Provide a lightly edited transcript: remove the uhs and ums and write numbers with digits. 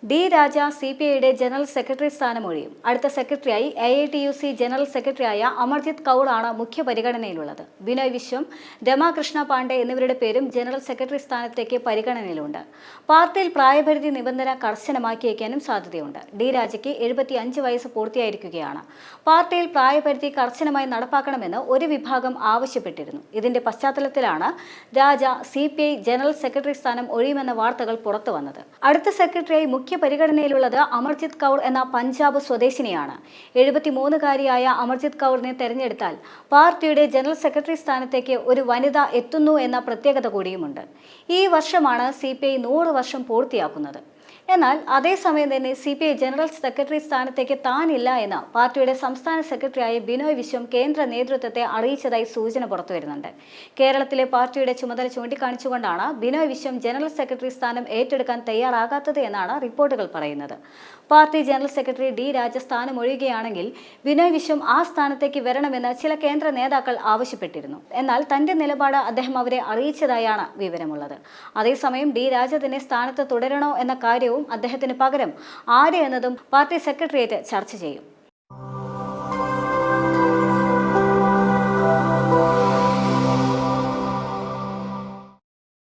D രാജ CPIയുടെ general secretary സ്ഥാനം ഒഴിയും. അടുത്ത സെക്രട്ടറിയായി AITUC ജനറൽ സെക്രട്ടറിയായ അമർജിത് കൗർ ആണ് മുഖ്യ പരിഗണനയിലുള്ളത്. ബിനോയ് വിശ്വം, രമാകൃഷ്ണ പാണ്ഡെ എന്നിവരുടെ പേരും ജനറൽ സെക്രട്ടറി സ്ഥാനത്തേക്ക് പരിഗണനയിലുണ്ട്. പാർട്ടിയിൽ പ്രായപരിധി നിബന്ധന കർശനമാക്കിയേക്കാനും സാധ്യതയുണ്ട്. ഡി രാജയ്ക്ക് 75 വയസ്സ് പൂർത്തിയായിരിക്കുകയാണ്. പാർട്ടിയിൽ പ്രായപരിധി കർശനമായി നടപ്പാക്കണമെന്ന് ഒരു വിഭാഗം ആവശ്യപ്പെട്ടിരുന്നു. ഇതിന്റെ പശ്ചാത്തലത്തിലാണ് രാജ CPI ജനറൽ സെക്രട്ടറി സ്ഥാനം ഒഴിയുമെന്ന വാർത്തകൾ പുറത്തു വന്നത്. അടുത്ത സെക്രട്ടറിയായി മുഖ്യ പരിഗണനയിലുള്ളത് അമർജിത് കൗർ എന്ന പഞ്ചാബ് സ്വദേശിനിയാണ്. 73-കാരിയായ അമർജിത് കൗറിനെ തെരഞ്ഞെടുത്താൽ പാർട്ടിയുടെ ജനറൽ സെക്രട്ടറി സ്ഥാനത്തേക്ക് ഒരു വനിത എത്തുന്നു എന്ന പ്രത്യേകത കൂടിയുമുണ്ട്. ഈ വർഷമാണ് CPI 100 വർഷം പൂർത്തിയാക്കുന്നത്. എന്നാൽ അതേസമയം തന്നെ CPI ജനറൽ സെക്രട്ടറി സ്ഥാനത്തേക്ക് താനില്ല എന്ന് പാർട്ടിയുടെ സംസ്ഥാന സെക്രട്ടറിയായ ബിനോയ് വിശ്വം കേന്ദ്ര നേതൃത്വത്തെ അറിയിച്ചതായി സൂചന പുറത്തുവരുന്നുണ്ട്. കേരളത്തിലെ പാർട്ടിയുടെ ചുമതല ചൂണ്ടിക്കാണിച്ചുകൊണ്ടാണ് ബിനോയ് വിശ്വം ജനറൽ സെക്രട്ടറി സ്ഥാനം ഏറ്റെടുക്കാൻ തയ്യാറാകാത്തത് എന്നാണ് റിപ്പോർട്ടുകൾ പറയുന്നത്. പാർട്ടി ജനറൽ സെക്രട്ടറി ഡി രാജ സ്ഥാനം ഒഴിയുകയാണെങ്കിൽ ബിനോയ് വിശ്വം ആ സ്ഥാനത്തേക്ക് വരണമെന്ന് ചില കേന്ദ്ര നേതാക്കൾ ആവശ്യപ്പെട്ടിരുന്നു. എന്നാൽ തന്റെ നിലപാട് അദ്ദേഹം അവരെ അറിയിച്ചതായാണ് വിവരമുള്ളത്. അതേസമയം ഡി രാജ തന്നെ സ്ഥാനത്ത് തുടരണോ എന്ന കാര്യവും അദ്ദേഹത്തിന് പകരം ആര് എന്നതും പാർട്ടി സെക്രട്ടേറിയറ്റ് ചർച്ച ചെയ്യും.